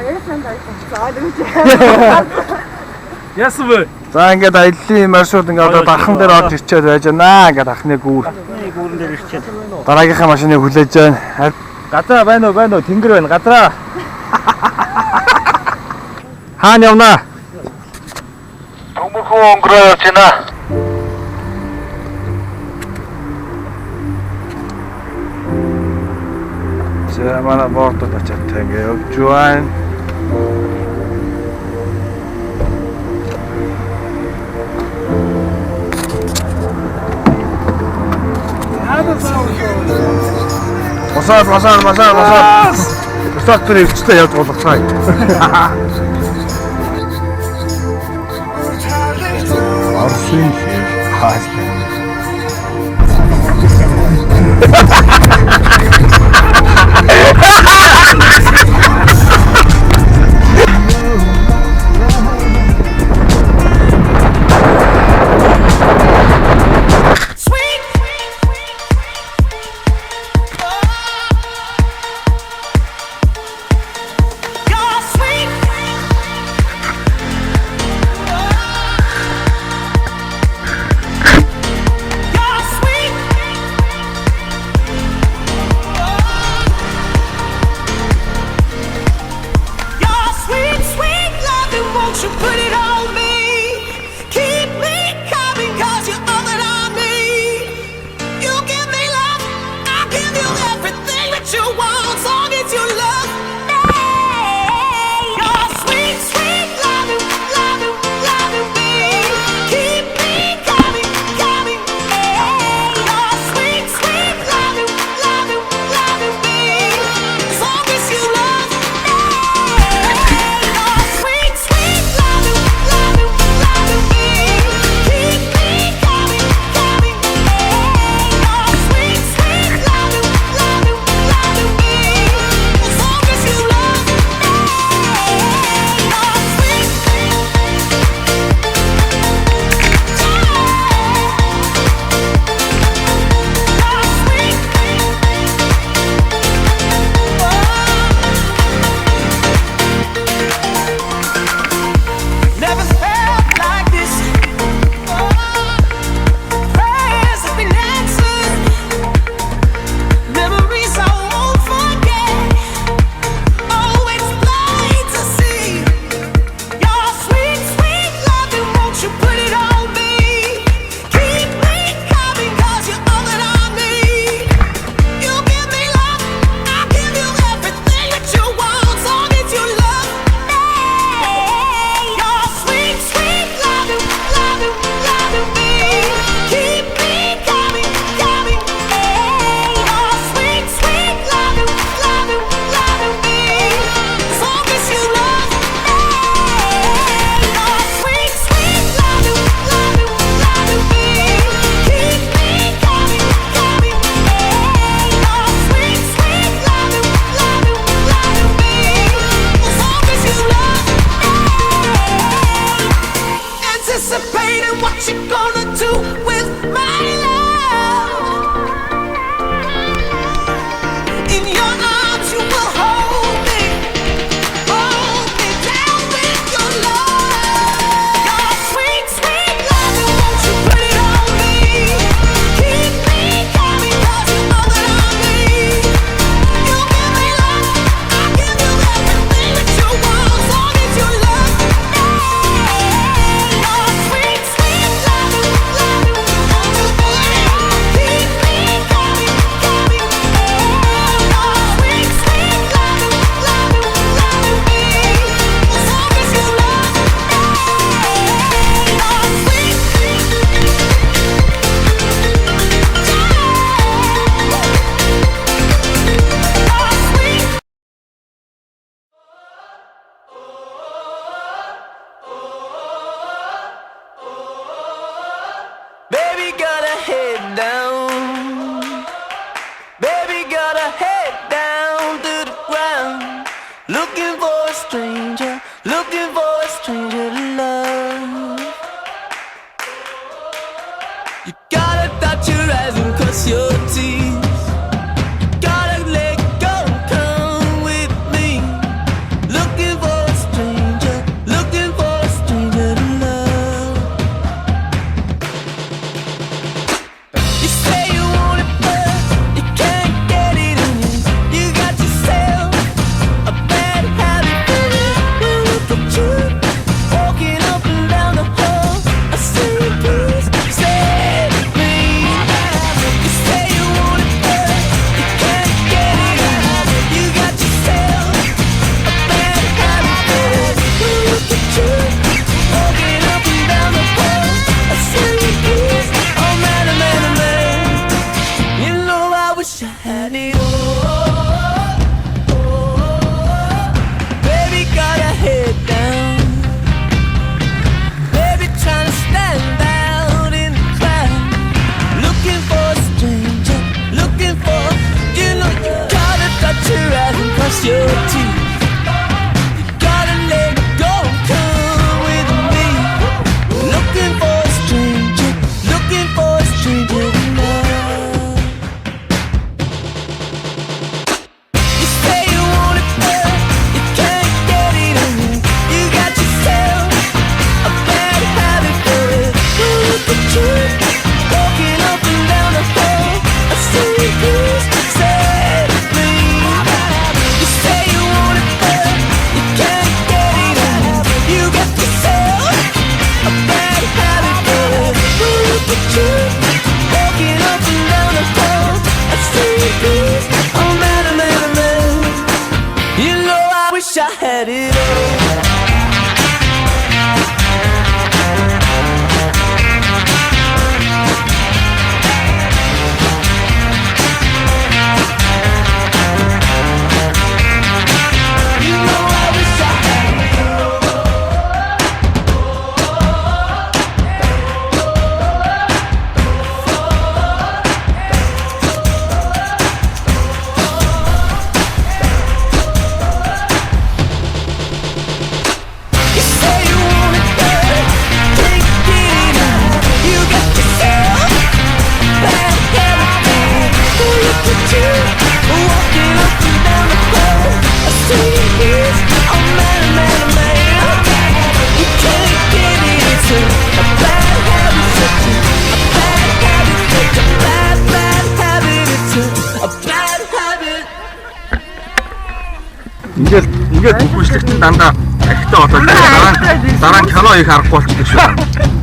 Яриад байсан. За Яасан бэ? За ингээд аяллаа маршрут ингээд одоо дархан дээр орж ирчээд байж байна. Ингээд ахны гүүр. Гүүрэн дээр ирчээд. Дараагийнхаа машиныг хүлээж байна. Газаа байна уу? Тэнгэр байна. Газаа. Хаана явнаа? Төмөрхөн өнгөрөө явж байна. За манай бортод очиад ингээд явж байна. Масаа. Өстөөр өвчтэй явж болгоцгаая. Арсын хаалт. Gotta let go and come with me. Looking your teeth. You gotta let go and come with me. Looking for a stranger, looking for a stranger tonight. You say you want it, but you can't get it in you. You got yourself a bad habit, but look at you, walking up and down the hall. I see you sad me. You say you want it, but you can't get it in you. You got yourself a bad habit, but look at you, walking up and down the hall. I see you, oh man, oh man, oh man. You know I wish I had it all. You know I wish I had it You say you want it, but can't get it. You got yourself bad habit. Look at you, walking up and down the hall. I see you, oh man, oh man, oh man. You can't get it. It's a bad habit, such a bad habit, such a bad, bad habit. It's a bad habit. Ингээд бүгүшлэгтэн дандаа ахтай болоод дараа нь кино их аргагүй болчихдог шүү.